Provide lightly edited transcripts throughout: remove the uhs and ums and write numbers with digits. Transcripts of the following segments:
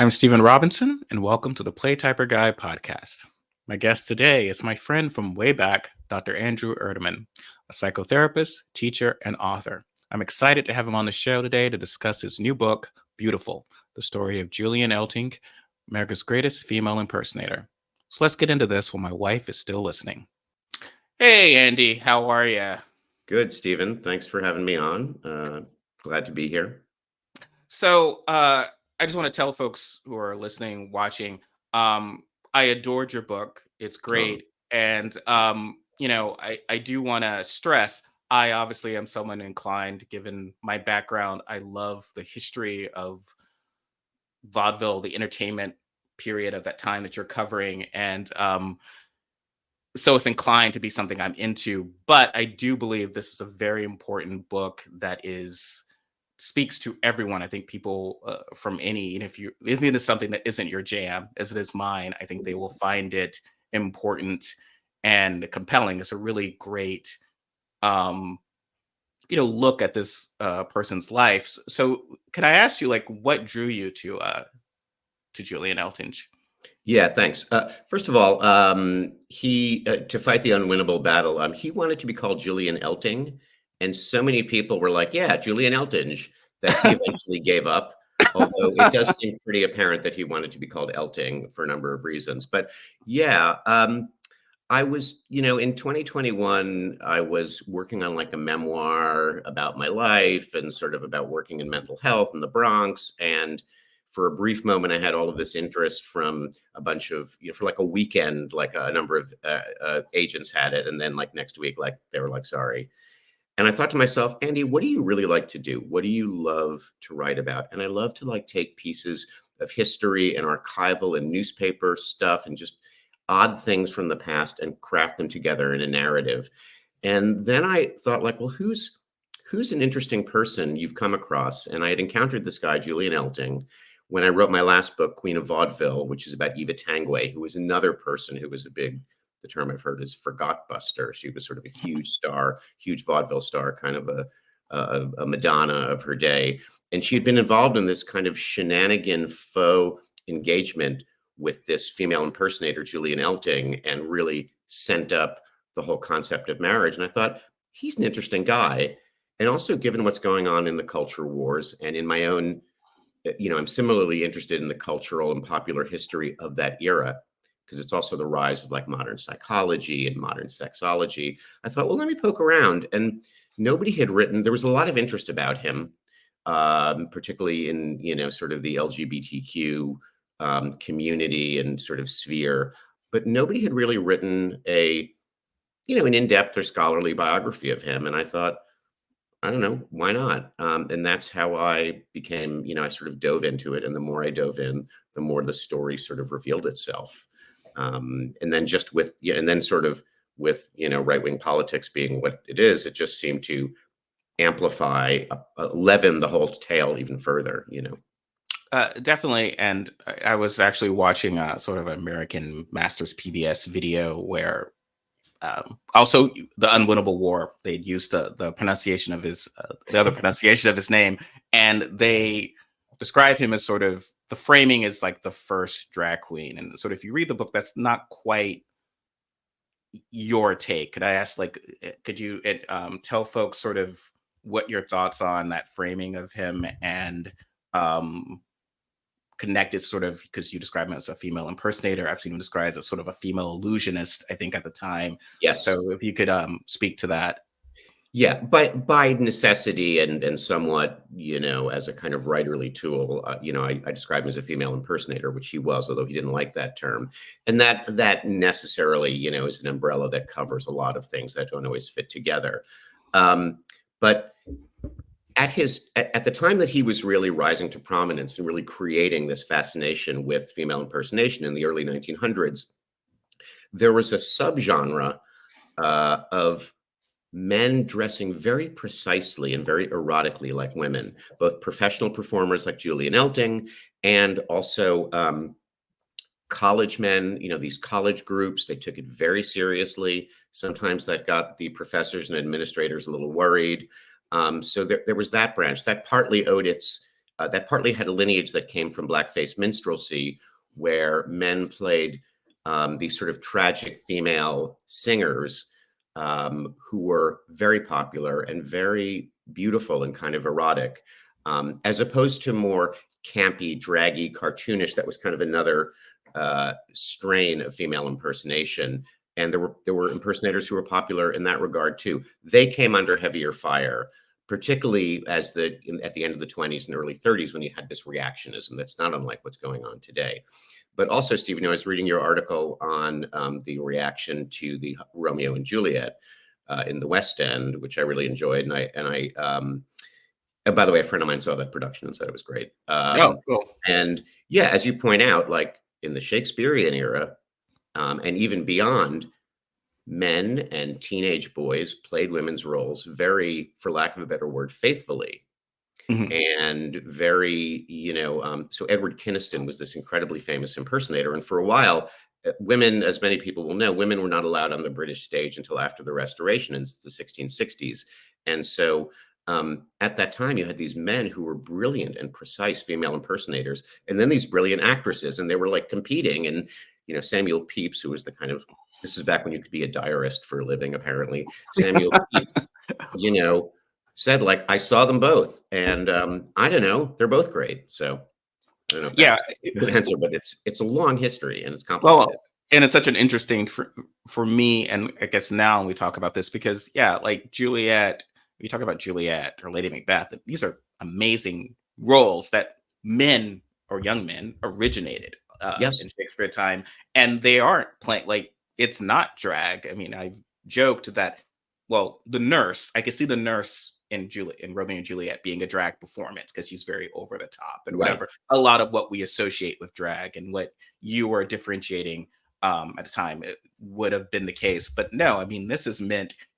I'm Stephen Robinson, and welcome to the Play Typer Guy podcast. My guest today is my friend from way back, Dr. Andrew Erdman, a psychotherapist, teacher, and author. I'm excited to have him on the show today to discuss his new book, Beautiful, the story of Julian Eltinge, America's greatest female impersonator. So let's get into this while my wife is still listening. Hey, Andy, how are you? Good, Stephen. Thanks for having me on. Glad to be here. So, I just want to tell folks who are listening, watching, I adored your book. It's great. And, I do want to stress, I obviously am someone inclined, given my background. I love the history of vaudeville, the entertainment period of that time that you're covering. And so it's inclined to be something I'm into. But I do believe this is a very important book that speaks to everyone. I think people from any, and if it is something that isn't your jam, as it is mine, I think they will find it important and compelling. It's a really great, look at this person's life. So, can I ask you, like, what drew you to Julian Eltinge? Yeah, thanks. First of all, he to fight the unwinnable battle, he wanted to be called Julian Elting, and so many people were like, "Yeah, Julian Eltinge," that he eventually gave up. Although it does seem pretty apparent that he wanted to be called Elting for a number of reasons. But yeah, I was, in 2021, I was working on like a memoir about my life and sort of about working in mental health in the Bronx. And for a brief moment, I had all of this interest from a bunch of, for like a weekend, like a number of agents had it. And then like next week, like they were like, sorry. And I thought to myself, Andy, what do you really like to do? What do you love to write about? And I love to like take pieces of history and archival and newspaper stuff and just odd things from the past and craft them together in a narrative. And then I thought like, well, who's an interesting person you've come across? And I had encountered this guy, Julian Elting, when I wrote my last book, Queen of Vaudeville, which is about Eva Tangway, who was another person who was the term I've heard is forgot buster. She was sort of a huge star, huge vaudeville star, kind of a Madonna of her day. And she had been involved in this kind of shenanigan faux engagement with this female impersonator, Julian Elting, and really sent up the whole concept of marriage. And I thought, he's an interesting guy. And also given what's going on in the culture wars and in my own, I'm similarly interested in the cultural and popular history of that era, because it's also the rise of like modern psychology and modern sexology. I thought, well, let me poke around. And nobody had written, there was a lot of interest about him, particularly in, sort of the LGBTQ community and sort of sphere, but nobody had really written an in-depth or scholarly biography of him. And I thought, I don't know, why not? And that's how I became, I sort of dove into it. And the more I dove in, the more the story sort of revealed itself. And then with right-wing politics being what it is, it just seemed to amplify, leaven the whole tale even further, Definitely. And I was actually watching sort of American Masters PBS video where also the Unwinnable War, they'd used the pronunciation of the other pronunciation of his name, and they describe him as sort of, the framing is like the first drag queen. And sort of, if you read the book, that's not quite your take. Could I ask, like, could you tell folks sort of what your thoughts on that framing of him, and connected sort of, because you describe him as a female impersonator. I've seen him described as sort of a female illusionist, I think, at the time. Yes. So if you could speak to that. Yeah, but by necessity and somewhat, as a kind of writerly tool, I describe him as a female impersonator, which he was, although he didn't like that term. And that necessarily, is an umbrella that covers a lot of things that don't always fit together. But at the time that he was really rising to prominence and really creating this fascination with female impersonation in the early 1900s, there was a subgenre of men dressing very precisely and very erotically like women, both professional performers like Julian Elting and also college men, these college groups. They took it very seriously. Sometimes that got the professors and administrators a little worried. So there was that branch that partly owed its that partly had a lineage that came from blackface minstrelsy, where men played these sort of tragic female singers who were very popular and very beautiful and kind of erotic, as opposed to more campy, draggy, cartoonish. That was kind of another strain of female impersonation. And there were impersonators who were popular in that regard too. They came under heavier fire, particularly at the end of the 20s and early 30s, when you had this reactionism that's not unlike what's going on today. But also, Stephen, I was reading your article on the reaction to the Romeo and Juliet in the West End, which I really enjoyed. And by the way, a friend of mine saw that production and said it was great. Oh, cool. And yeah, as you point out, like in the Shakespearean era, and even beyond, men and teenage boys played women's roles very, for lack of a better word, faithfully. Mhm. And very, so Edward Kinniston was this incredibly famous impersonator. And for a while, women, as many people will know, women were not allowed on the British stage until after the Restoration in the 1660s. And so at that time, you had these men who were brilliant and precise female impersonators, and then these brilliant actresses, and they were like competing. And, Samuel Pepys, who was this is back when you could be a diarist for a living, apparently. Samuel Pepys, said, like, I saw them both, and I don't know, they're both great. So I don't know if Yeah. that's a good answer, but it's a long history and it's Well, complicated. and it's such an interesting for me, and I guess now when we talk about this, because yeah, like Juliet, you talk about Juliet or Lady Macbeth, and these are amazing roles that men or young men originated Yes, in Shakespeare time, and they aren't playing like it's not drag. I mean, I've joked that, well, the nurse, I could see the nurse in Romeo and Juliet being a drag performance because she's very over the top and right. whatever. A lot of what we associate with drag and what you were differentiating at the time, it would have been the case. But no, I mean,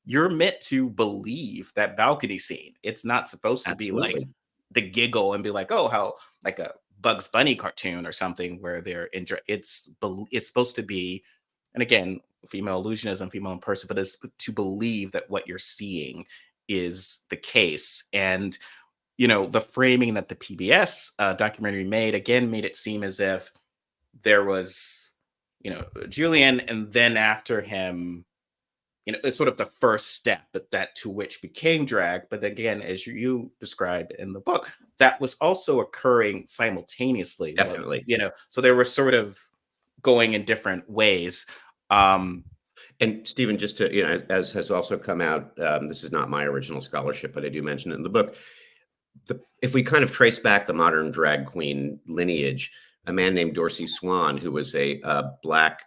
you're meant to believe that balcony scene. It's not supposed to be like Absolutely. the giggle and be like, oh, how like a Bugs Bunny cartoon or something where it's supposed to be, and again, female illusionism, female in person, but it's to believe that what you're seeing is the case. And the framing that the PBS documentary made it seem as if there was, Julian, and then after him, it's sort of the first step, but that to which became drag. But again, as you described in the book, that was also occurring simultaneously. Definitely. So they were sort of going in different ways. Um, And Stephen, just to, as has also come out, this is not my original scholarship, but I do mention it in the book. If we kind of trace back the modern drag queen lineage, a man named Dorsey Swan, who was a Black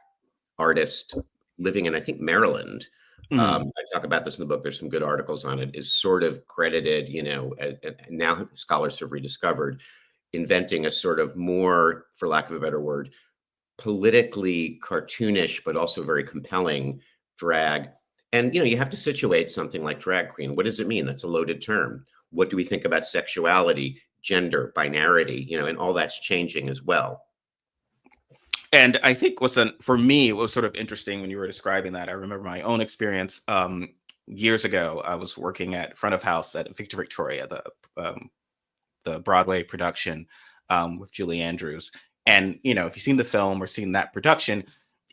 artist living in, I think, Maryland. mhm. I talk about this in the book. There's some good articles on it. Is sort of credited, and now scholars have rediscovered, inventing a sort of more, for lack of a better word, politically cartoonish, but also very compelling drag. And, you have to situate something like drag queen. What does it mean? That's a loaded term. What do we think about sexuality, gender, binarity, and all that's changing as well. And I think for me, it was sort of interesting when you were describing that. I remember my own experience years ago. I was working at front of house at Victoria, the Broadway production with Julie Andrews. And if you've seen the film or seen that production,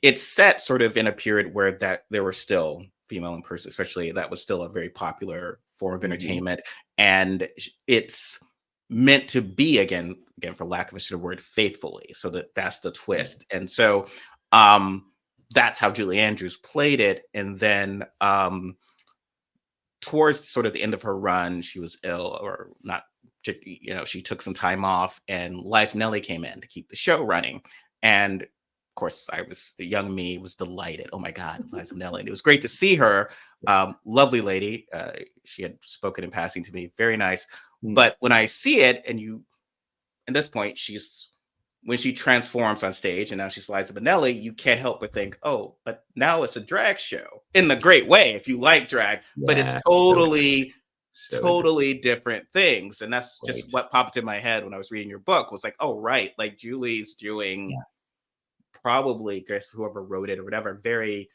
it's set sort of in a period where that there were still female in person, especially that was still a very popular form of Mhm. entertainment, and it's meant to be again for lack of a better word, faithfully. So that's the Yeah. twist, and so um, that's how Julie Andrews played it, and then towards sort of the end of her run, she was ill or not. She took some time off, and Liza Minnelli came in to keep the show running. And of course, the young me was delighted. Oh my God, Liza Minnelli! And it was great to see her. Lovely lady. She had spoken in passing to me. Very nice. Mm. But when I see it, at this point, when she transforms on stage and now she's Liza Minnelli, you can't help but think, oh, but now it's a drag show in the great way if you like drag, but it's Yeah. totally, So interesting. totally different things. And that's just Right. what popped in my head when I was reading your book was like, oh, right. Like Julie's doing Yeah. probably, guess whoever wrote it or whatever, very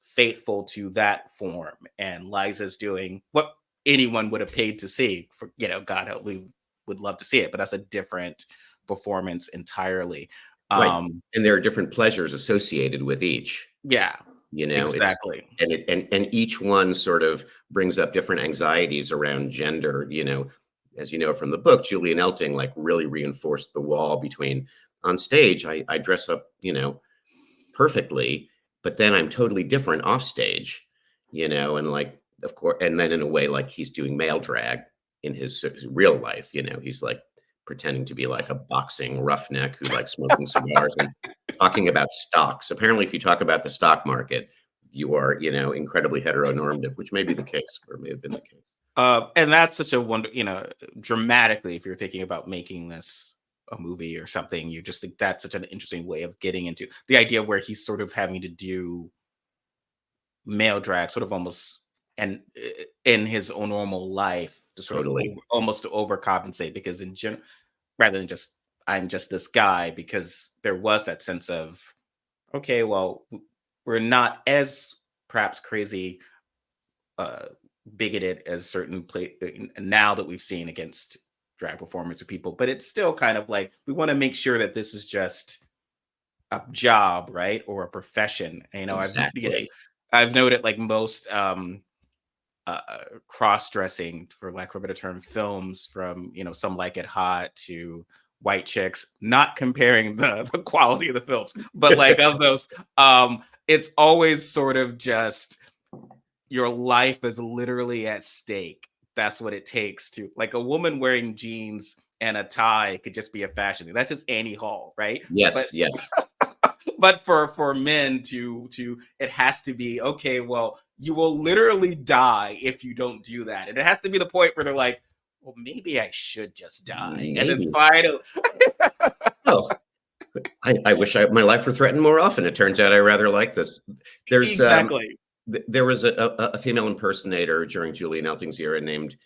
faithful to that form. And Liza's doing what anyone would have paid to see for, God help me. would love to see it, but that's a different performance entirely. Right, Um, and there are different pleasures associated with each, yeah, it's exactly. and each one sort of brings up different anxieties around gender, as you know from the book, Julian Elting, like, really reinforced the wall between on stage, I dress up, perfectly, but then I'm totally different off stage, and like, of course, and then in a way, like he's doing male drag in his real life, he's like pretending to be like a boxing roughneck who likes smoking cigars and talking about stocks. Apparently, if you talk about the stock market, you are, incredibly heteronormative, which may be the case or may have been the case. And that's such a wonder, dramatically, if you're thinking about making this a movie or something, you just think that's such an interesting way of getting into the idea where he's sort of having to do male drag, sort of almost, and in his own normal life to sort of Totally. almost to overcompensate, because in general, rather than just I'm just this guy, because there was that sense of, okay, well, we're not as perhaps crazy, uh, bigoted as certain play now that we've seen against drag performers or people, but it's still kind of like we want to make sure that this is just a job, right, or a profession. Exactly. I've noted like most cross-dressing, for lack of a better term, films from Some Like It Hot to White Chicks, not comparing the quality of the films, but like of those, it's always sort of just your life is literally at stake. That's what it takes to, like, a woman wearing jeans and a tie could just be a fashion thing. That's just Annie Hall, right? But Yes, yes. for men to it has to be, okay, well, you will literally die if you don't do that. And it has to be the point where they're like, well, maybe I should just die. And then Maybe. finally Oh, I wish my life were threatened more often. It turns out I rather like this. There's exactly. there was a female impersonator during Julian Elting's era named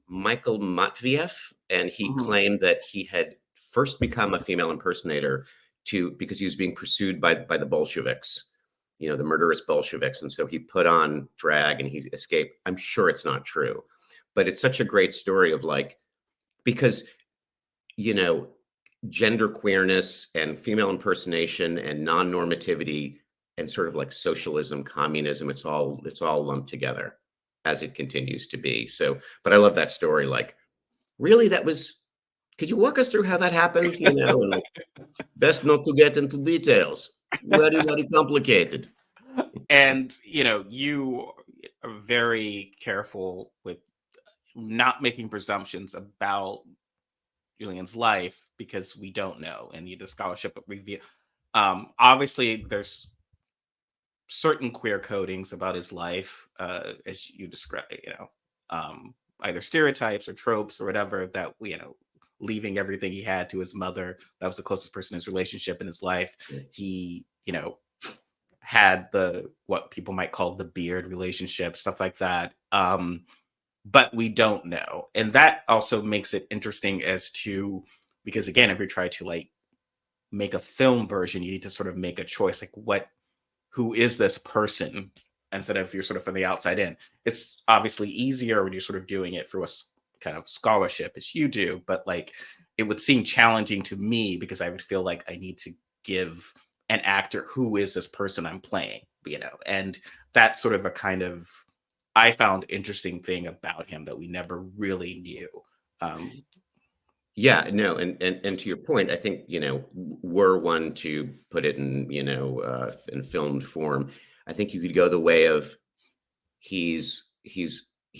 Michael Matviev, and he Mhm. claimed that he had first become a female impersonator because he was being pursued by the Bolsheviks, the murderous Bolsheviks, and so he put on drag and he escaped. I'm sure it's not true, but it's such a great story of like, because you know gender queerness and female impersonation and non-normativity and sort of like socialism, communism, it's all lumped together as it continues to be. So, but I love that story. Like, really, could you walk us through how that happened? And best not to get into details. Very, very complicated. And you are very careful with not making presumptions about Julian's life, because we don't know, and the scholarship reveal. Obviously, there's certain queer codings about his life, as you describe, either stereotypes or tropes or whatever, that leaving everything he had to his mother. That was the closest person in his relationship in his life. He, had the what people might call the beard relationship, stuff like that. But we don't know, and that also makes it interesting as to, because again, if you try to like make a film version, you need to sort of make a choice, like who is this person, instead of you're sort of from the outside in. It's obviously easier when you're sort of doing it through a kind of scholarship as you do, but like it would seem challenging to me, because I would feel like I need to give an actor who is this person I'm playing, and that's sort of a kind of, I found, interesting thing about him that we never really knew. Um, Yeah, no, and to your point, I think, were one to put it in filmed form, I think you could go the way of he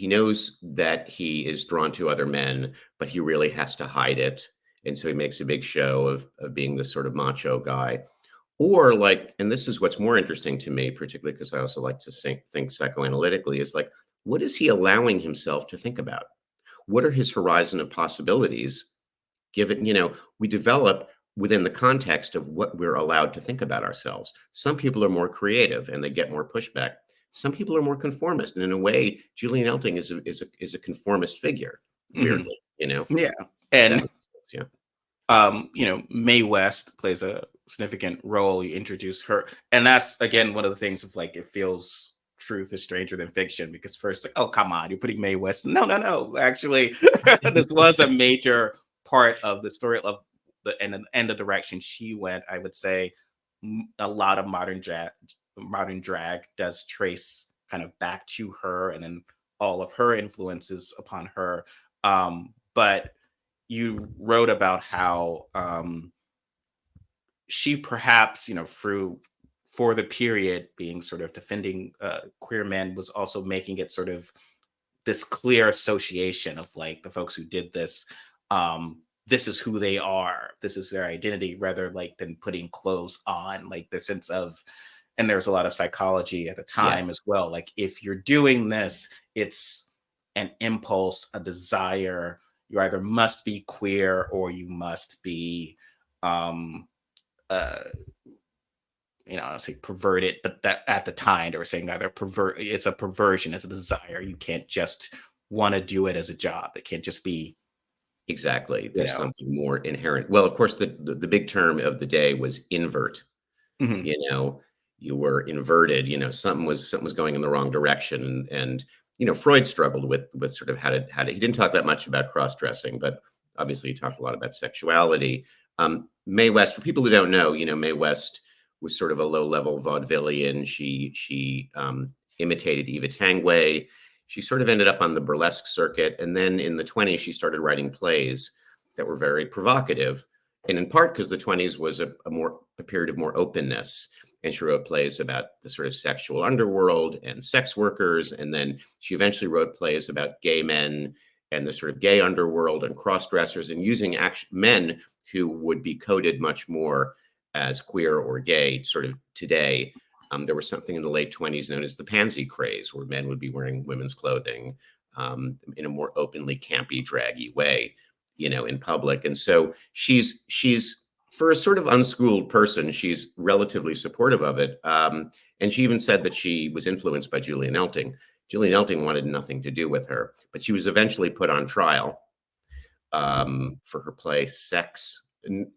knows that he is drawn to other men, but he really has to hide it, and so he makes a big show of being this sort of macho guy. Or like, and this is what's more interesting to me, particularly because I also like to think psychoanalytically, is like, what is he allowing himself to think about? What are his horizon of possibilities? Given, we develop within the context of what we're allowed to think about ourselves. Some people are more creative and they get more pushback. Some people are more conformist, and in a way, Julian Elting is a conformist figure. mhm. Weirdly, Yeah, if that and makes sense. Yeah, Mae West plays a significant role. You introduce her, and that's again one of the things of like, it feels truth is stranger than fiction, because first, like, oh, come on, you're putting Mae West. No, no, no. Actually, this was a major part of the story of and the direction she went. I would say a lot of modern drag does trace kind of back to her, and then all of her influences upon her. But you wrote about how she perhaps, through for the period being sort of defending queer men, was also making it sort of this clear association of like the folks who did this. This is who they are. This is their identity, rather like than putting clothes on. Like the sense of, and there's a lot of psychology at the time Yes. as well. Like if you're doing this, it's an impulse, a desire. You either must be queer or you must be um uh I don't say perverted, but that at the time they were saying either it's a perversion, it's a desire. You can't just want to do it as a job. It can't just be, Exactly. you There's know. something more inherent. Well, of course, the big term of the day was invert. Mhm. You know, you were inverted. Something was going in the wrong direction, and Freud struggled with sort of how to. He didn't talk that much about cross dressing, but obviously he talked a lot about sexuality. Mae West, for people who don't know, Mae West was sort of a low level vaudevillian. She imitated Eva Tangway. She sort of ended up on the burlesque circuit, and then in the 20s she started writing plays that were very provocative, and in part because the 20s was a period of more openness. And she wrote plays about the sort of sexual underworld and sex workers. And then she eventually wrote plays about gay men and the sort of gay underworld and cross dressers, and using men who would be coded much more as queer or gay sort of today. There was something in the late 20s known as the pansy craze, where men would be wearing women's clothing in a more openly campy, draggy way, in public. And so she's for a sort of unschooled person, she's relatively supportive of it. And she even said that she was influenced by Julian Elting. Julian Elting wanted nothing to do with her, but she was eventually put on trial for her play Sex. And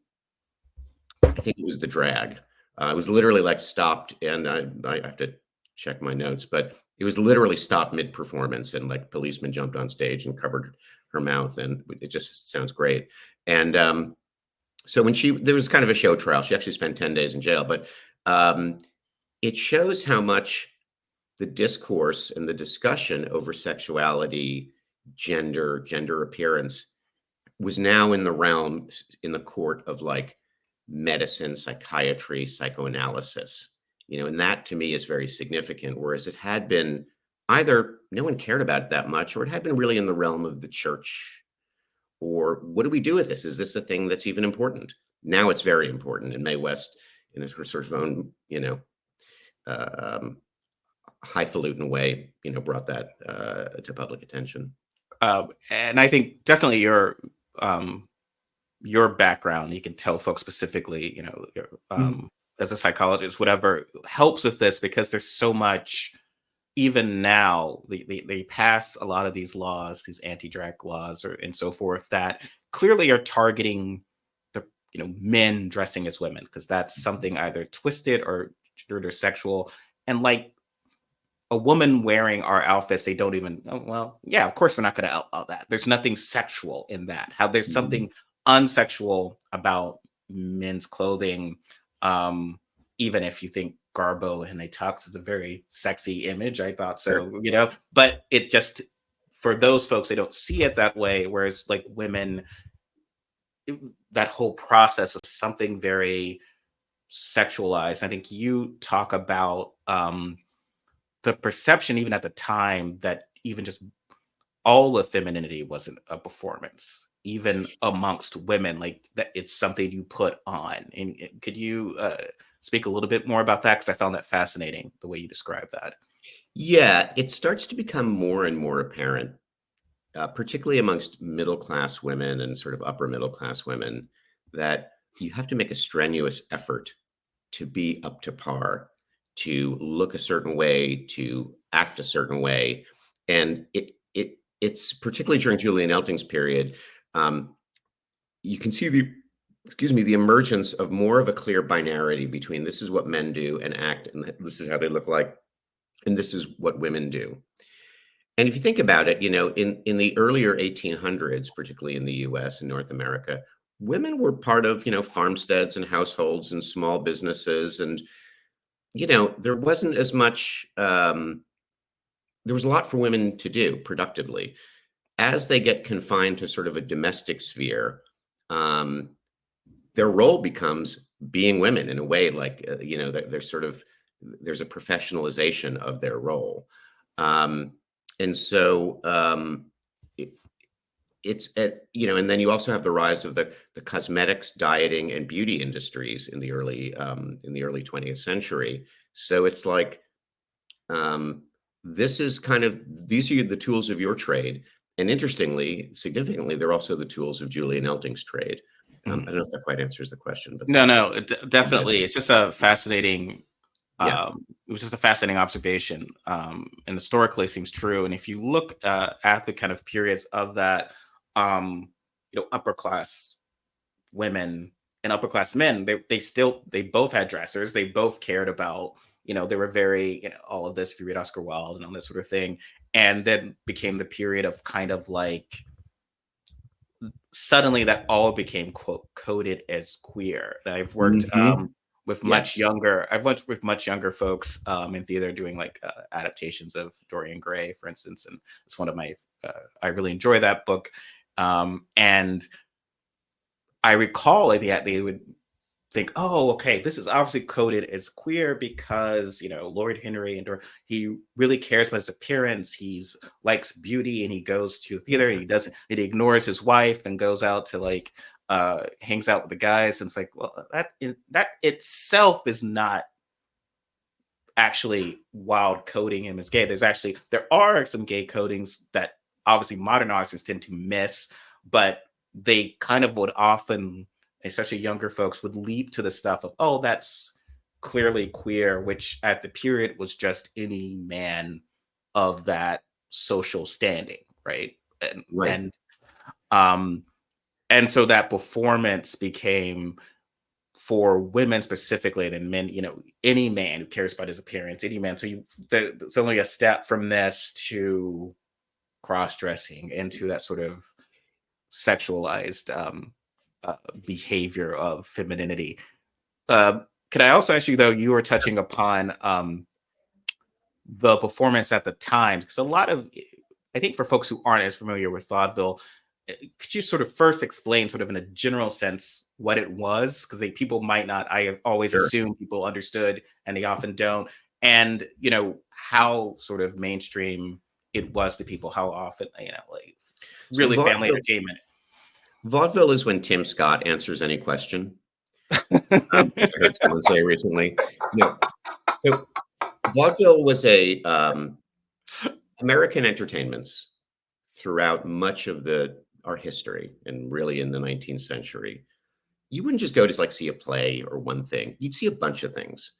I think it was The Drag. It was literally like stopped, and I have to check my notes, but it was literally stopped mid-performance, and like policemen jumped on stage and covered her mouth, and it just sounds great. And so there was kind of a show trial. She actually spent 10 days in jail, but it shows how much the discourse and the discussion over sexuality, gender appearance was now in the court of like medicine, psychiatry, psychoanalysis, and that to me is very significant. Whereas it had been either no one cared about it that much, or it had been really in the realm of the church. Or what do we do with this? Is this a thing that's even important? Now it's very important. And Mae West, in a sort of own, um, highfalutin way, brought that to public attention. And I think definitely your background, you can tell folks specifically, Mhm. as a psychologist, whatever helps with this, because there's so much. Even now, they pass a lot of these laws, these anti-drag laws, and so forth, that clearly are targeting the men dressing as women, because that's something either twisted or gendered or sexual. And like a woman wearing our outfits, they don't even, oh, well, yeah, of course we're not going to outlaw that. There's nothing sexual in that. How there's Mhm. something unsexual about men's clothing. um Even if you think Garbo and a tux is a very sexy image, I thought Sure. so, but it just, for those folks, they don't see it that way. Whereas like women, that whole process was something very sexualized. I think you talk about the perception even at the time that even just all of femininity wasn't a performance, even amongst women, like that it's something you put on. And could you speak a little bit more about that, because I found that fascinating, the way you describe that. Yeah, it starts to become more and more apparent, particularly amongst middle class women and sort of upper middle class women, that you have to make a strenuous effort to be up to par, to look a certain way, to act a certain way. And it's particularly during Julian Elting's period, um, you can see the emergence of more of a clear binarity between this is what men do and act, and this is how they look like and this is what women do. And if you think about it, in the earlier 1800s, particularly in the US and North America, women were part of, farmsteads and households and small businesses. And, there wasn't as much, there was a lot for women to do productively. As they get confined to sort of a domestic sphere, um, their role becomes being women in a way, like, they're sort of, there's a professionalization of their role. Um, and so it, and then you also have the rise of the cosmetics, dieting, and beauty industries in the early 20th century. So it's like, um, this is kind of, these are the tools of your trade. And interestingly, significantly, they're also the tools of Julian Eltinge's trade. I don't know if that quite answers the question, but No, yeah, definitely. It's just a fascinating. yeah, It was just a fascinating observation, and historically seems true. And if you look at the kind of periods of that, upper class women and upper class men, they both had dressers. They both cared about, they were very, all of this. If you read Oscar Wilde and all this sort of thing, and then became the period of kind of like suddenly that all became quote coded as queer. And I've worked hmm, yes, I've worked with much younger folks in theater doing like adaptations of Dorian Gray, for instance, and it's one of my I really enjoy that book. And I recall like they would think, oh, okay, this is obviously coded as queer because Lord Henry he really cares about his appearance. He's likes beauty, and he goes to theater. And he ignores his wife and goes out to like hangs out with the guys. And it's like, well, that itself is not actually wild coding him as gay. There are some gay codings that obviously modern audiences tend to miss, but they kind of would often, especially younger folks, would leap to the stuff of, oh, that's clearly queer, which at the period was just any man of that social standing, right? And right. and um and so that performance became for women specifically than men, any man who cares about his appearance, any man. So there's only a step from this to cross-dressing into that sort of sexualized behavior of femininity. Could I also ask you, though, you were touching upon the performance at the time, because a lot of, I think for folks who aren't as familiar with vaudeville, could you sort of first explain sort of in a general sense what it was? Because people might not, I always Sure. assume people understood and they often don't. And, how sort of mainstream it was to people, how often, like So really family entertainment. vaudeville is when Tim Scott answers any question. As I heard someone say recently. No, so vaudeville was a American entertainments throughout much of our history, and really in the 19th century. You wouldn't just go to like see a play or one thing. You'd see a bunch of things.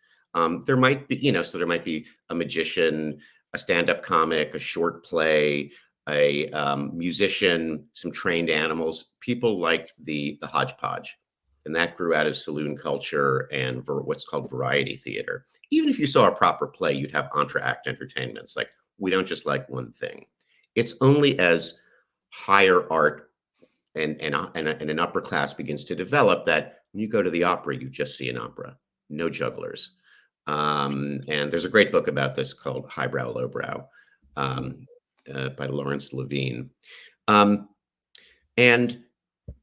There might be, so there might be a magician, a stand-up comic, a short play, a musician, some trained animals. People like the hodgepodge, and that grew out of saloon culture and what's called variety theater. Even if you saw a proper play, you'd have entr'acte entertainments. Like, we don't just like one thing. It's only as higher art and an upper class begins to develop that when you go to the opera, you just see an opera, no jugglers. And there's a great book about this called Highbrow, Lowbrow, um, by Lawrence Levine. Um, and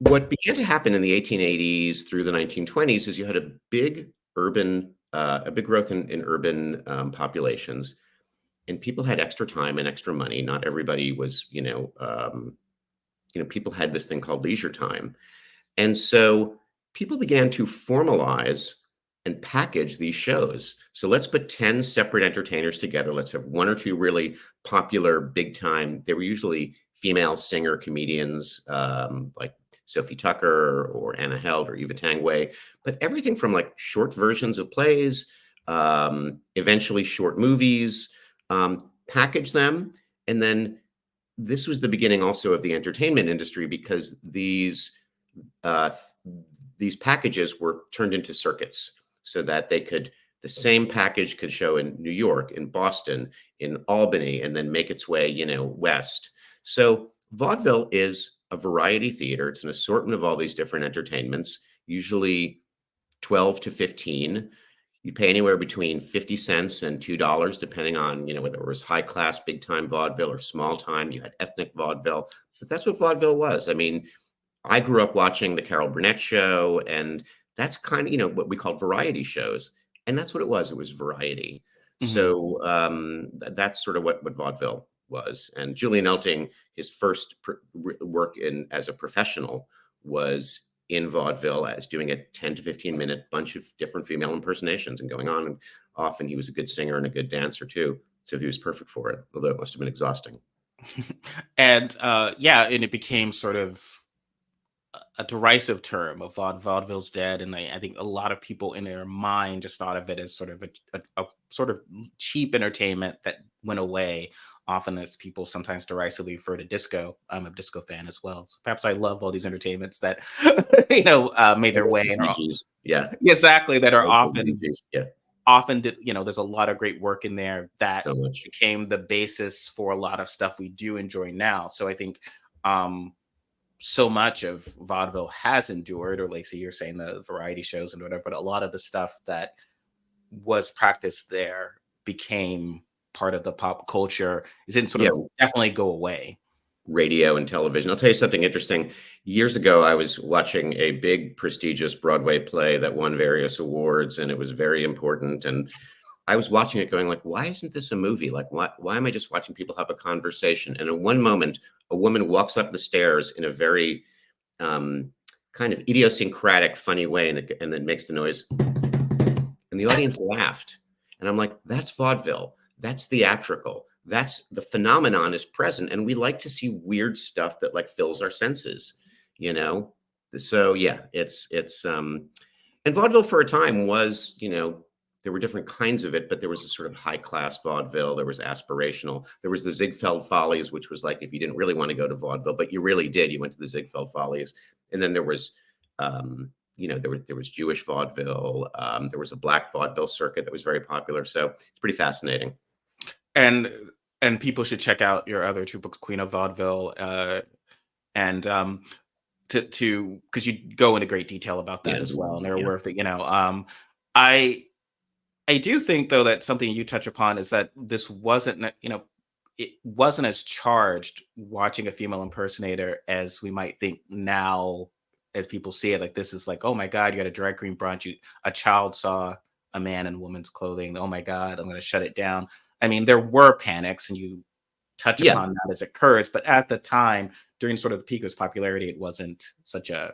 what began to happen in the 1880s through the 1920s is you had a big a big growth in urban populations, and people had extra time and extra money. Not everybody was, people had this thing called leisure time. And so people began to formalize and package these shows. So let's put 10 separate entertainers together. Let's have one or two really popular, big time. They were usually female singer comedians, like Sophie Tucker or Anna Held or Eva Tangway, but everything from like short versions of plays, eventually short movies, package them. And then this was the beginning also of the entertainment industry, because uh, these packages were turned into circuits so that they could The same package could show in New York, in Boston, in Albany, and then make its way, west. So vaudeville is a variety theater. It's an assortment of all these different entertainments, usually 12 to 15. You pay anywhere between 50 cents and $2, depending on, whether it was high class, big time vaudeville or small time. You had ethnic vaudeville, but that's what vaudeville was. I mean, I grew up watching the Carol Burnett show, and that's kind of, what we called variety shows. And that's what it was. It was variety. Mhm. So that's sort of what vaudeville was. And Julian Elting, his first work as a professional was in vaudeville as doing a 10 to 15-minute bunch of different female impersonations and going on and off. And he was a good singer and a good dancer too. So he was perfect for it, although it must have been exhausting. And yeah, and it became sort of a derisive term of vaudeville's dead, and I think a lot of people in their mind just thought of it as sort of a sort of cheap entertainment that went away. Often, as people sometimes derisively refer to disco. I'm a disco fan as well. So perhaps I love all these entertainments that made their way and Bee are Gees. Yeah. exactly that are Bee often Gees. Yeah. there's a lot of great work in there that So much. became the basis for a lot of stuff we do enjoy now. So I think um so much of vaudeville has endured, or like so you're saying the variety shows and whatever, but a lot of the stuff that was practiced there became part of the pop culture. It didn't sort Yeah. of definitely go away. Radio and television. I'll tell you something interesting. Years ago, I was watching a big prestigious Broadway play that won various awards, and it was very important. And I was watching it going like, why isn't this a movie? Like, why am I just watching people have a conversation? And in one moment, a woman walks up the stairs in a very kind of idiosyncratic, funny way, and then makes the noise. And the audience laughed. And I'm like, that's vaudeville. That's theatrical. That's the phenomenon is present. And we like to see weird stuff that like fills our senses, you know? So yeah, and vaudeville for a time was, there were different kinds of it, but there was a sort of high class vaudeville. There was aspirational. There was the Ziegfeld Follies, which was like if you didn't really want to go to vaudeville, but you really did, you went to the Ziegfeld Follies. And then there was, there was Jewish vaudeville. There was a black vaudeville circuit that was very popular. So it's pretty fascinating. And people should check out your other two books, Queen of Vaudeville, and to because you go into great detail about that Yeah, as well, and they're yeah, worth it. I I do think though that something you touch upon is that this wasn't, it wasn't as charged watching a female impersonator as we might think now, as people see it. Like this is like, oh my God, you got a drag queen brunch. A child saw a man in woman's clothing. Oh my God, I'm going to shut it down. I mean, there were panics, and you touch yeah. upon that as it occurs. But at the time, during sort of the peak of its popularity, it wasn't such a.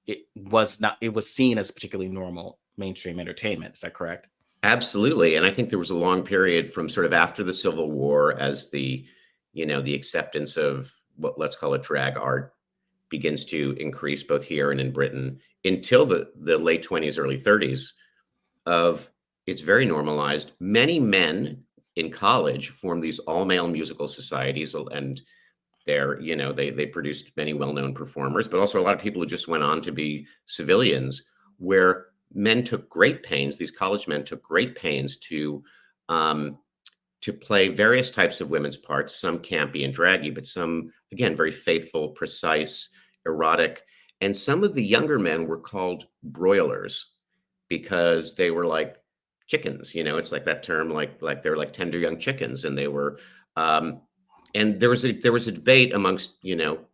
It was not. It was seen as particularly normal mainstream entertainment. Is that correct? Absolutely. And I think there was a long period from sort of after the Civil War as the acceptance of what let's call it drag art begins to increase both here and in Britain until the late 20s, early 30s of it's very normalized. Many men in college formed these all-male musical societies and they produced many well-known performers, but also a lot of people who just went on to be civilians, where men took great pains. These college men took great pains um, to play various types of women's parts. Some campy and draggy, but some again very faithful, precise, erotic. And some of the younger men were called broilers because they were like chickens. It's like that term, like they're like tender young chickens, and they were. Um, and there was a debate amongst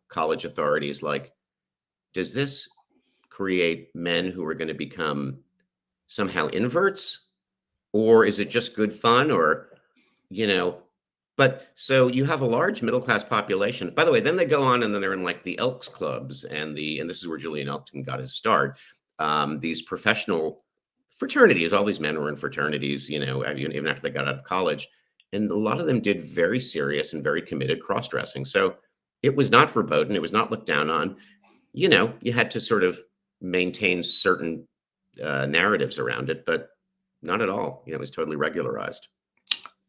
college authorities like, does this create men who are going to become somehow inverts, or is it just good fun, or you know but so you have a large middle class population. By the way, then they go on and then they're in like the Elks clubs and this is where Julian Elton got his start. These professional fraternities, all these men were in fraternities, even after they got out of college. And a lot of them did very serious and very committed cross-dressing. So it was not verboten. It was not looked down on. You had to sort of maintain certain narratives around it, but not at all. It was totally regularized.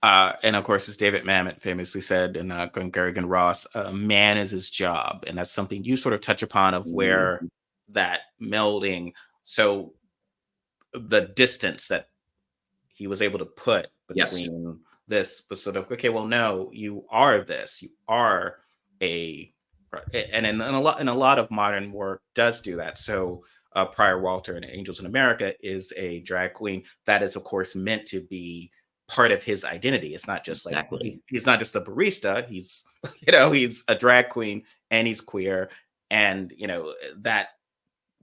And of course, as David Mamet famously said in Gary and Ross, man is his job. And that's something you sort of touch upon of where Mhm. that melding. So the distance that he was able to put Yes, between this, but sort of, okay, well, no, you are this, you are a, and in a lot of modern work does do that. So Prior Walter in Angels in America is a drag queen that is, of course, meant to be part of his identity. It's not just like exactly. he's not just a barista. He's you know he's a drag queen and he's queer, and that.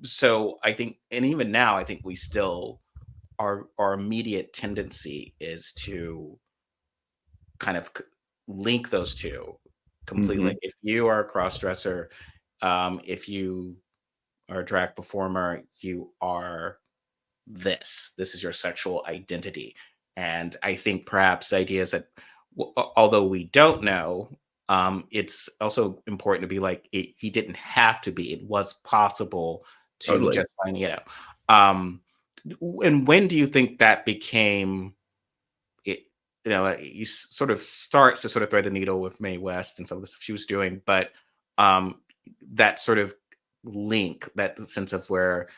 So I think, and even now, I think we still our immediate tendency is to kind of link those two completely. Hmm. Like if you are a cross dresser, if you are a drag performer, you are this. This is your sexual identity. And I think perhaps the idea is that, although we don't know, it's also important to be like, he didn't have to be. It was possible to Totally. just find, Um, and when do you think that became it? You sort of starts to sort of thread the needle with Mae West and some of the stuff she was doing, but um, that sort of link, that sense of where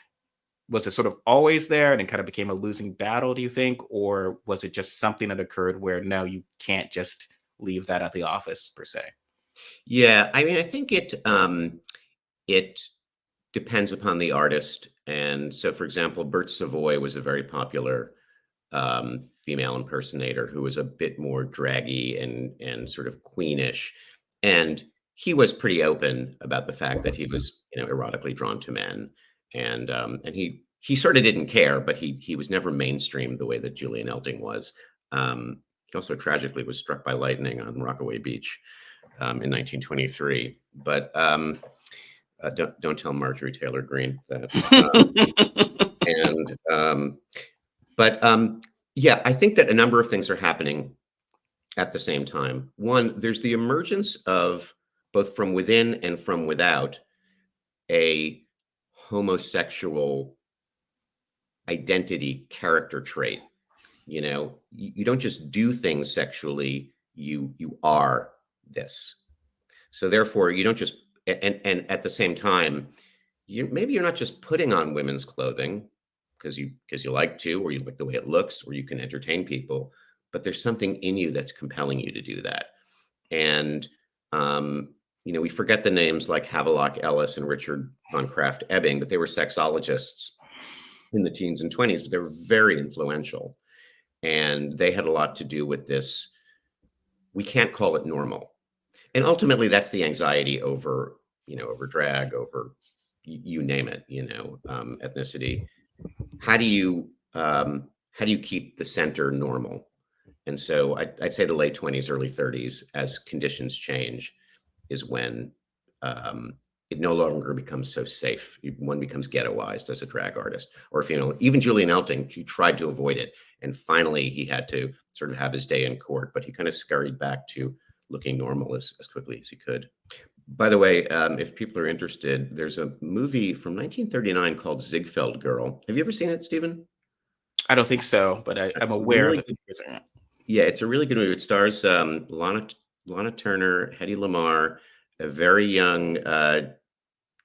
was it sort of always there and it kind of became a losing battle, do you think? Or was it just something that occurred where no, you can't just leave that at the office per se? Yeah, I mean, I think it depends upon the artist. And so, for example, Bert Savoy was a very popular female impersonator who was a bit more draggy and sort of queenish, and he was pretty open about the fact that he was, erotically drawn to men, and he sort of didn't care, but he was never mainstream the way that Julian Elting was. He also tragically was struck by lightning on Rockaway Beach in 1923. But don't tell Marjorie Taylor Greene that. And but Yeah, I think that a number of things are happening at the same time. One, there's the emergence of, both from within and from without, a homosexual identity character trait. You don't just do things sexually, you are this. So therefore, you don't just, and at the same time, you're not just putting on women's clothing because you like to, or you like the way it looks, or you can entertain people, but there's something in you that's compelling you to do that. And we forget the names like Havelock Ellis and Richard von Kraft Ebing, but they were sexologists in the teens and 20s, but they were very influential. And they had a lot to do with this. We can't call it normal. And ultimately, that's the anxiety over drag, over you name it, ethnicity. How do you keep the center normal? And so I'd say the late 20s, early 30s, as conditions change, is when it no longer becomes so safe. One becomes ghettoized as a drag artist, or even Julian Elting, he tried to avoid it, and finally he had to sort of have his day in court, but he kind of scurried back to looking normal as quickly as he could. By the way, if people are interested, there's a movie from 1939 called Ziegfeld Girl. Have you ever seen it, Stephen? I don't think so, but I'm It's aware really that good. it's in it. Yeah, it's a really good movie. It stars Lana Turner, Hedy Lamarr, a very young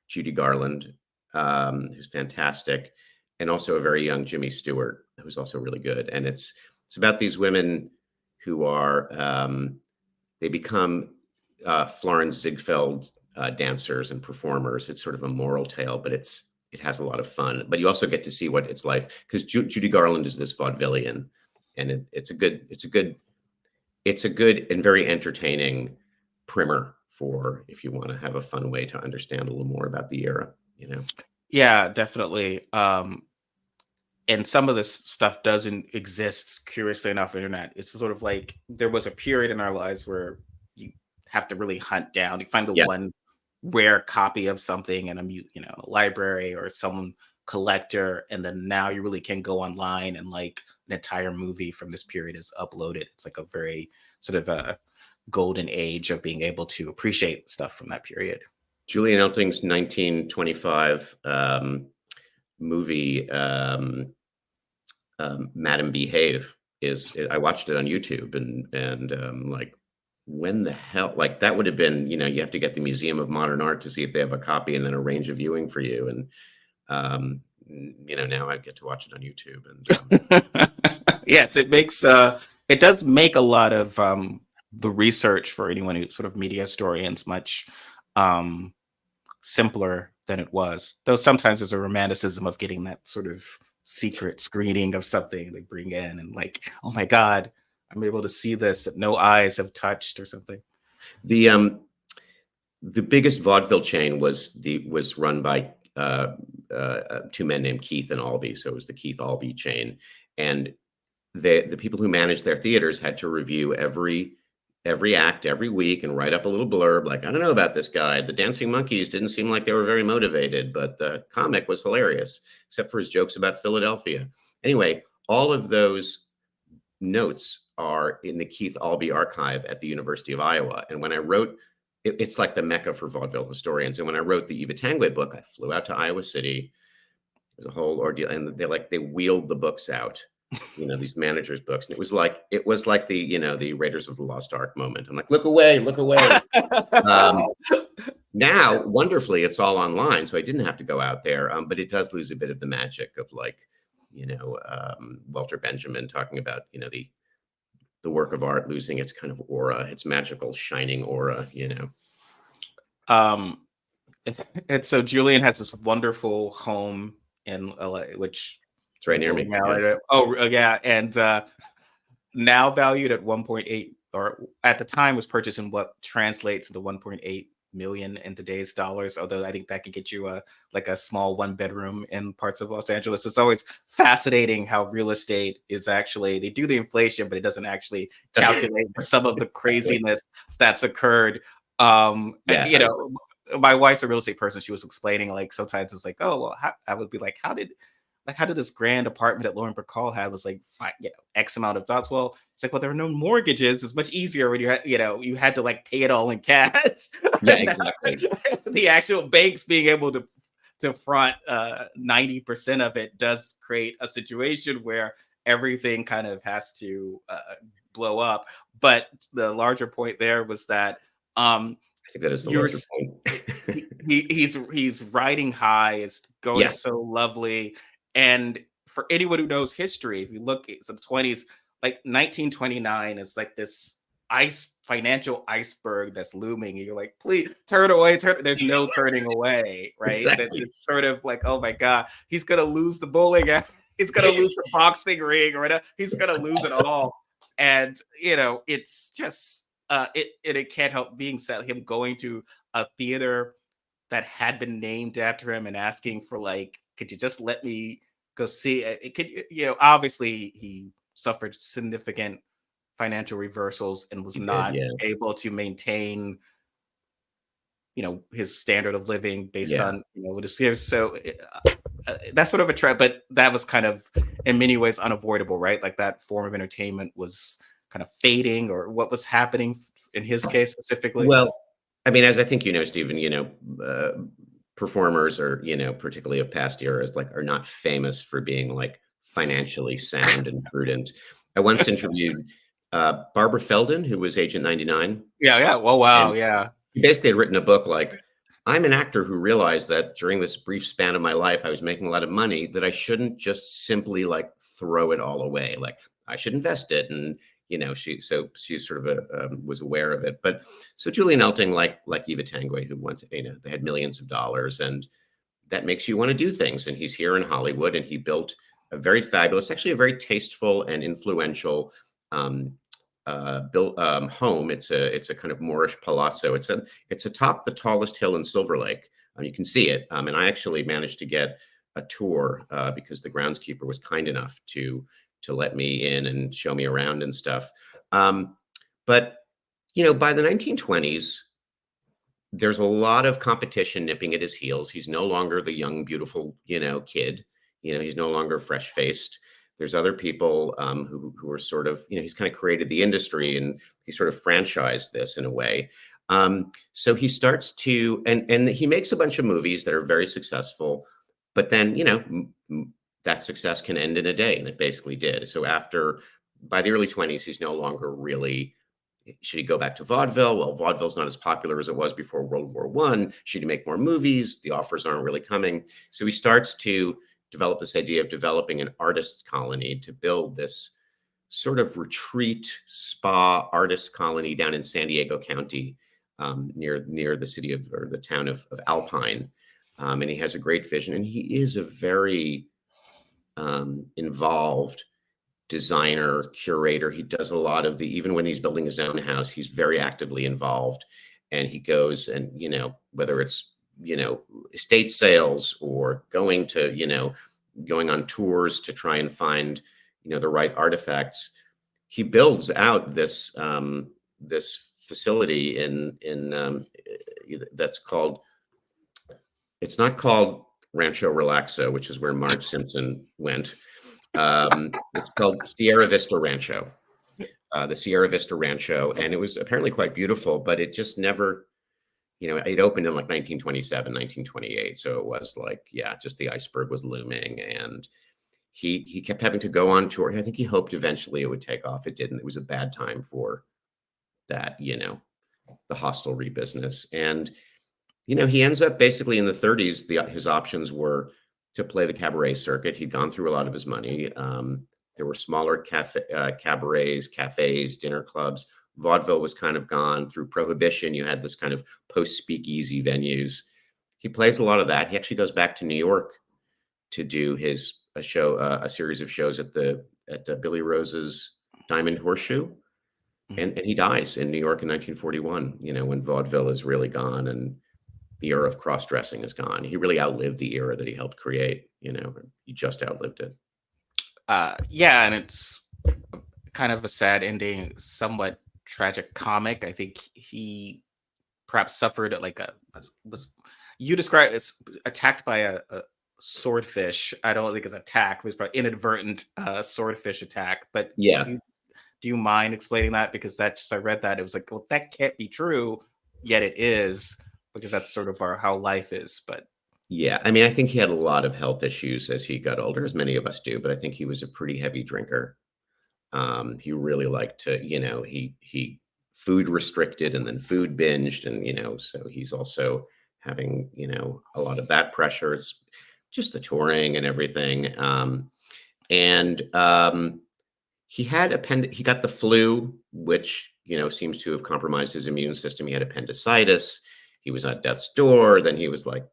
Judy Garland, who's fantastic, and also a very young Jimmy Stewart, who's also really good. And it's about these women who are they become Florence Ziegfeld dancers and performers. It's sort of a moral tale, but it has a lot of fun. But you also get to see what it's like, because Judy Garland is this vaudevillian, and it's a good and very entertaining primer for if you want to have a fun way to understand a little more about the era. Yeah, definitely. And some of this stuff doesn't exist, curiously enough, internet. It's sort of like there was a period in our lives where you have to really hunt down. You find the Yeah. one rare copy of something in a library or some collector, and then now you really can go online and like an entire movie from this period is uploaded. It's like a very sort of a golden age of being able to appreciate stuff from that period. Julian Elting's 1925 movie, Madam Behave, I watched it on YouTube, and like, when the hell, like, that would have been, you have to get the Museum of Modern Art to see if they have a copy and then arrange a viewing for you. And now I get to watch it on YouTube. And Yes, it does make a lot of the research for anyone who sort of media historians much um, simpler than it was. Though sometimes there's a romanticism of getting that sort of secret screening of something they bring in and like, oh my God, I'm able to see this that no eyes have touched or something. The biggest vaudeville chain was run by two men named Keith and Albee. So it was the Keith Albee chain, and the people who managed their theaters had to review every act every week and write up a little blurb like, I don't know about this guy. The dancing monkeys didn't seem like they were very motivated, but the comic was hilarious, except for his jokes about Philadelphia. Anyway, all of those notes are in the Keith Albee archive at the University of Iowa. And when I wrote, it's like the mecca for vaudeville historians. And when I wrote the Eva Tangwe book, I flew out to Iowa City. It was a whole ordeal, and they wheeled the books out, these managers' books, and it was like the the Raiders of the Lost Ark moment. I'm like, look away, look away. Now, wonderfully, it's all online, so I didn't have to go out there. But it does lose a bit of the magic of Walter Benjamin talking about the work of art losing its kind of aura, its magical shining aura. And so Julian has this wonderful home in LA, which it's right near me. Yeah. Oh, yeah. And now valued at 1.8, or at the time was purchased in what translates to 1.8 million in today's dollars. Although I think that could get you a small 1-bedroom in parts of Los Angeles. It's always fascinating how real estate is actually, they do the inflation, but it doesn't actually calculate for some of the craziness that's occurred. My wife's a real estate person. She was explaining, like, sometimes it's like, oh, well, I would be like, how did this grand apartment that Lauren Bacall had was like, X amount of dollars? Well, it's like, well, there were no mortgages. It's much easier when you had to like pay it all in cash. Yeah, exactly. The actual banks being able to front 90% of it does create a situation where everything kind of has to blow up. But the larger point there was that I think that is the larger point. he's riding high. It's going so lovely. And for anyone who knows history, if you look at the 20s, like 1929 is like this financial iceberg that's looming, and you're like, please turn away. There's no turning away, right? Exactly. It's sort of like, oh my God, he's gonna lose the bowling. He's gonna lose the boxing ring, or whatever. He's gonna lose it all. And it's just it can't help being said, him going to a theater that had been named after him and asking for, like, could you just let me go see it? It could, obviously he suffered significant financial reversals and was not able to maintain, his standard of living based on, what his years. So that's sort of a trap, but that was kind of in many ways unavoidable, right? Like that form of entertainment was kind of fading, or what was happening in his case specifically? Well, I mean, as I think Stephen, performers are, particularly of past eras, are not famous for being like financially sound and prudent. I once interviewed Barbara Feldon, who was Agent 99. Yeah. Well, wow. Yeah. She basically had written a book like, I'm an actor who realized that during this brief span of my life, I was making a lot of money, that I shouldn't just simply like throw it all away. Like I should invest it. And she sort of was aware of it. But so Julian Eltinge, like Eva Tangwe, who once, they had millions of dollars, and that makes you want to do things. And he's here in Hollywood, and he built a very fabulous, actually a very tasteful and influential home. It's a kind of Moorish palazzo. It's atop the tallest hill in Silver Lake. You can see it. And I actually managed to get a tour because the groundskeeper was kind enough to let me in and show me around and stuff. But by the 1920s, there's a lot of competition nipping at his heels. He's no longer the young, beautiful, kid. He's no longer fresh-faced. There's other people who are sort of, he's kind of created the industry, and he sort of franchised this in a way. So he starts to, and he makes a bunch of movies that are very successful, but then, that success can end in a day, and it basically did. So by the early 20s, he's no longer really, should he go back to vaudeville? Well, vaudeville's not as popular as it was before World War I. Should he make more movies? The offers aren't really coming. So he starts to develop this idea of developing an artist colony to build this sort of retreat spa artist colony down in San Diego County, near the city of, or the town of Alpine. And he has a great vision, and he is a very involved designer, curator. He does a lot of the, even when he's building his own house, he's very actively involved. And he goes and, whether it's, estate sales or going on tours to try and find, the right artifacts. He builds out this facility in that's called, it's not called Rancho Relaxo, which is where Marge Simpson went. It's called Sierra Vista Rancho, the Sierra Vista Rancho, and it was apparently quite beautiful, but it just never, it opened in like 1927, 1928. So it was like, yeah, just the iceberg was looming, and he kept having to go on tour. I think he hoped eventually it would take off. It didn't. It was a bad time for that, the hostelry business. And, he ends up basically in the 30s, his options were to play the cabaret circuit. He'd gone through a lot of his money. There were smaller cabarets, cafes, dinner clubs. Vaudeville was kind of gone. Through Prohibition, you had this kind of post-speakeasy venues. He plays a lot of that. He actually goes back to New York to do a series of shows at Billy Rose's Diamond Horseshoe. And he dies in New York in 1941, when vaudeville is really gone and the era of cross-dressing is gone. He really outlived the era that he helped create, he just outlived it. Yeah, and it's kind of a sad ending, somewhat tragic comic. I think he perhaps suffered like was you describe as attacked by a swordfish. I don't think it's attack, it was probably inadvertent swordfish attack. But Yeah. Do you mind explaining that? Because I read that, it was like, well, that can't be true, yet it is, because that's sort of how life is. But yeah, I mean, I think he had a lot of health issues as he got older, as many of us do, but I think he was a pretty heavy drinker. He really liked to, he food restricted and then food binged, and so he's also having, a lot of that pressure. It's just the touring and everything. He got the flu, which, seems to have compromised his immune system. He had appendicitis. He was at death's door. Then he was like,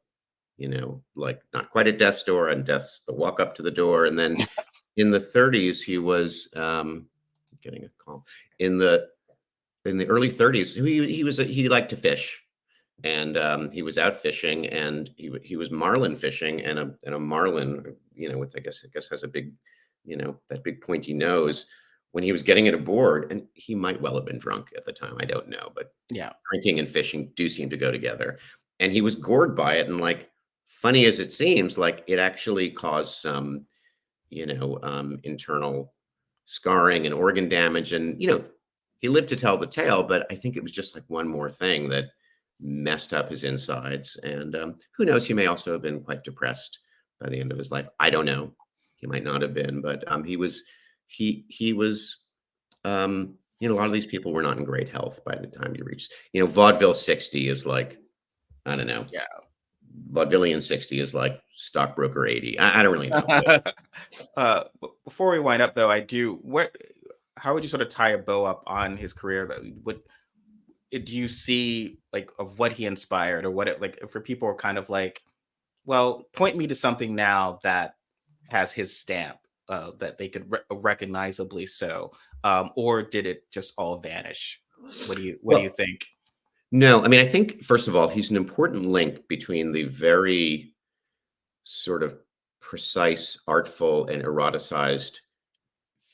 like not quite at death's door, and death's the walk up to the door. And then in the 30s, he was getting a call. In the early 30s, he liked to fish, and he was out fishing, and he was marlin fishing, and a marlin, which I guess has a big, that big pointy nose. When he was getting it aboard, and he might well have been drunk at the time, I don't know, but yeah, drinking and fishing do seem to go together. And he was gored by it, and like, funny as it seems, like it actually caused some, internal scarring and organ damage. And, he lived to tell the tale, but I think it was just like one more thing that messed up his insides. And who knows, he may also have been quite depressed by the end of his life. I don't know. He might not have been, but he was, a lot of these people were not in great health by the time you reached, vaudeville 60 is like, I don't know. yeah. Vaudevillian 60 is like stockbroker 80. I don't really know. Before we wind up, though, how would you sort of tie a bow up on his career? Do you see like of what he inspired, or what it like for people who are kind of like, well, point me to something now that has his stamp, that they could recognizably so, or did it just all vanish? What do you think? No, I mean, I think, first of all, he's an important link between the very sort of precise, artful, and eroticized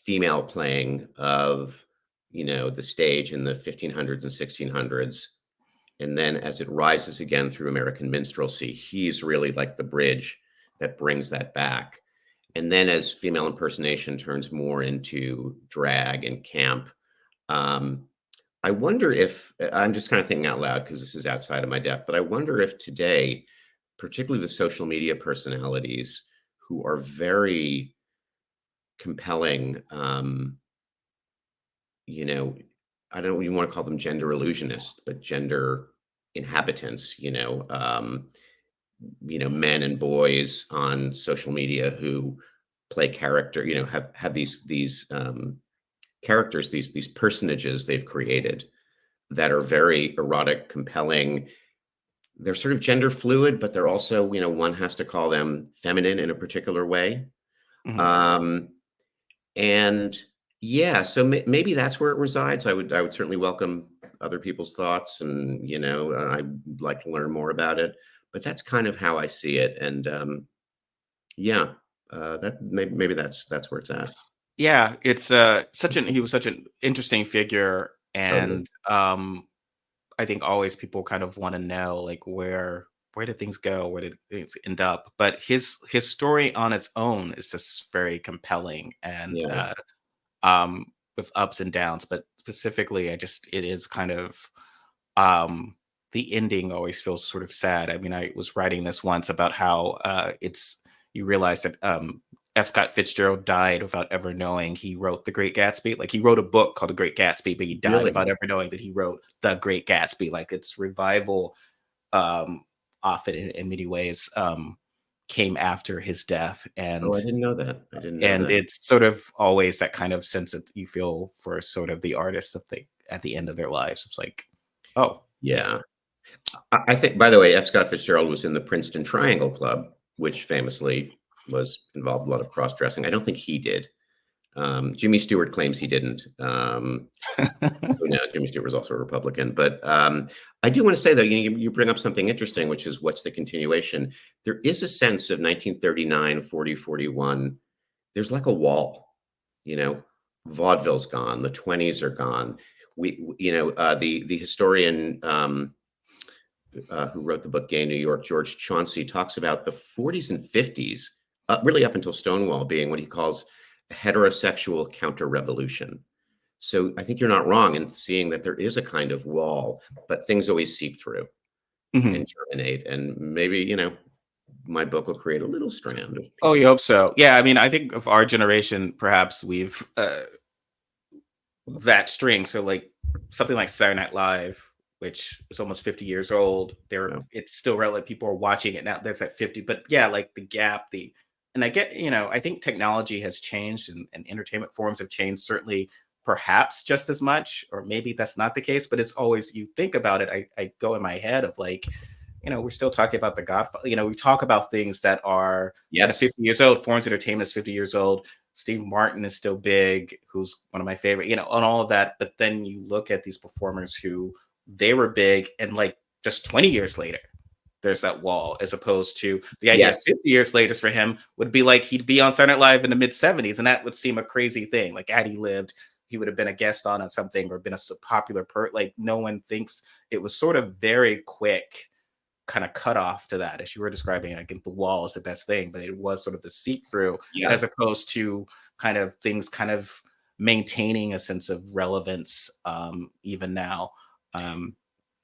female playing of, the stage in the 1500s and 1600s. And then as it rises again through American minstrelsy, he's really like the bridge that brings that back. And then as female impersonation turns more into drag and camp, I wonder if, I'm just kind of thinking out loud because this is outside of my depth, but I wonder if today, particularly the social media personalities who are very compelling, I don't even want to call them gender illusionists, but gender inhabitants, men and boys on social media who play character, have these characters, these personages they've created that are very erotic, compelling. They're sort of gender fluid, but they're also, one has to call them feminine in a particular way. Mhm. Um, and yeah, so maybe that's where it resides. I would certainly welcome other people's thoughts, and I'd like to learn more about it. But that's kind of how I see it, and yeah, that maybe that's where it's at. Yeah, it's he was such an interesting figure, Totally. and I think always people kind of want to know like where did things go, where did things end up? But his story on its own is just very compelling, and Yeah. with ups and downs. But specifically, it is kind of um the ending always feels sort of sad. I mean, I was writing this once about how it's you realize that F. Scott Fitzgerald died without ever knowing he wrote The Great Gatsby. Like he wrote a book called The Great Gatsby, but he died Really? without ever knowing that he wrote The Great Gatsby. Like its revival, um, often in many ways, came after his death, Oh, I didn't know that. I didn't know and that. it's sort of always that kind of sense that you feel for sort of the artists that they at the end of their lives. It's like, oh, Yeah. I think, by the way, F. Scott Fitzgerald was in the Princeton Triangle Club, which famously was involved in a lot of cross dressing. I don't think he did. Jimmy Stewart claims he didn't. Who knows? Jimmy Stewart was also a Republican. But I do want to say, though, you bring up something interesting, which is what's the continuation? There is a sense of 1939, 40, 41. There's like a wall, you know, vaudeville's gone, the 20s are gone. The historian who wrote the book Gay New York, George Chauncey, talks about the 40s and 50s, really up until Stonewall, being what he calls a heterosexual counter-revolution. So I think you're not wrong in seeing that there is a kind of wall, but things always seep through mhm. and germinate. And maybe, my book will create a little strand of Oh, you people. hope so. Yeah, I mean, I think of our generation, perhaps we've that string. So like something like Saturday Night Live, which is almost 50 years old, You know? it's still relevant. People are watching it now. There's that 50, but yeah, like the gap, and I get, I think technology has changed and entertainment forms have changed, certainly perhaps just as much, or maybe that's not the case, but it's always, you think about it, I go in my head of like, we're still talking about the Godfather. We talk about things that are kind of Yes. 50 years old. Florence Entertainment is 50 years old. Steve Martin is still big, who's one of my favorite, on all of that. But then you look at these performers who they were big, and like just 20 years later, there's that wall, as opposed to the idea of Yes. 50 years later for him would be like he'd be on Saturday Night Live in the mid 70s, and that would seem a crazy thing. Like had he lived, he would have been a guest on something or been a popular like no one thinks it was sort of very quick kind of cut off to that, as you were describing. I think the wall is the best thing, but it was sort of the seek through, Yeah. as opposed to kind of things kind of maintaining a sense of relevance, even now. Um,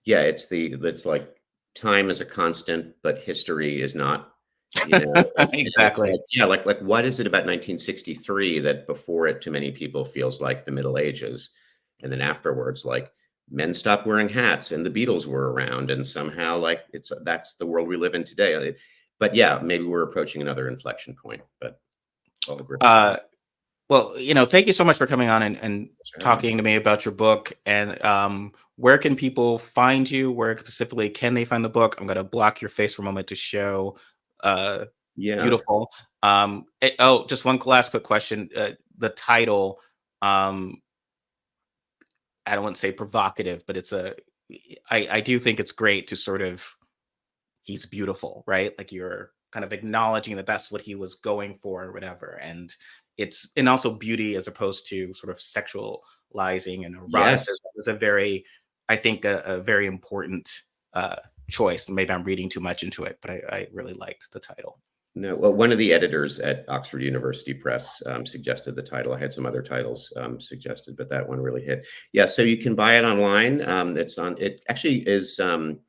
Yeah. It's like time is a constant, but history is not, and it's exactly. like, yeah, like what is it about 1963 that before it to many people feels like the Middle Ages? And then afterwards, like men stopped wearing hats and the Beatles were around, and somehow like that's the world we live in today. But yeah, maybe we're approaching another inflection point, but I'll agree. Uh, well, thank you so much for coming on and Thanks for having me. talking to me about your book. And where can people find you? Where specifically can they find the book? I'm going to block your face for a moment to show. Uh, Yeah. Beautiful. Just one last quick question. The title, um, I don't want to say provocative, but I do think it's great to sort of, he's beautiful, right? Like you're kind of acknowledging that that's what he was going for or whatever. And also beauty as opposed to sort of sexualizing and eroticism Yes. is a very, I think, a very important uh, choice. Maybe I'm reading too much into it, but I really liked the title. No, well, one of the editors at Oxford University Press suggested the title. I had some other titles suggested, but that one really hit. Yeah, so you can buy it online. It actually is, the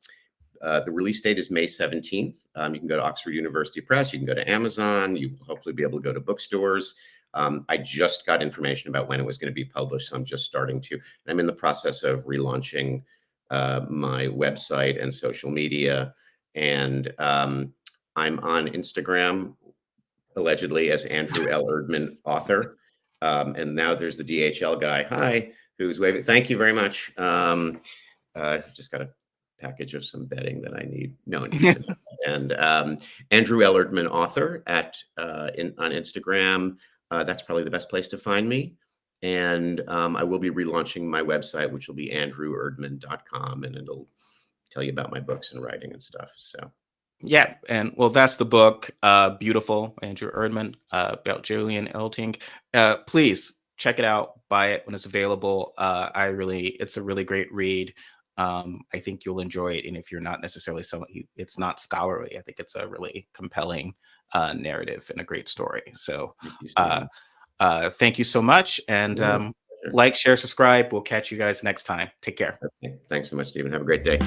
release date is May 17th. You can go to Oxford University Press. You can go to Amazon. You hopefully be able to go to bookstores. I just got information about when it was going to be published, so I'm just starting to. I'm in the process of relaunching my website and social media, and I'm on Instagram allegedly as Andrew L. Erdman author. And now there's the DHL guy. Hi, who's waving. Thank you very much. Just got a package of some bedding that I need. No one needs to know. And Andrew L. Erdman, author on Instagram. That's probably the best place to find me. And I will be relaunching my website, which will be andrewerdman.com, and it'll tell you about my books and writing and stuff. So. Yeah, and well, that's the book, Beautiful, Andrew Erdman, about Julian Eltinge. Please check it out, buy it when it's available. It's a really great read. I think you'll enjoy it, and if you're not necessarily someone, it's not scholarly. I think it's a really compelling narrative and a great story. So, thank you so much, and Sure. like, share, subscribe. We'll catch you guys next time. Take care. Okay. Thanks so much, Stephen. Have a great day.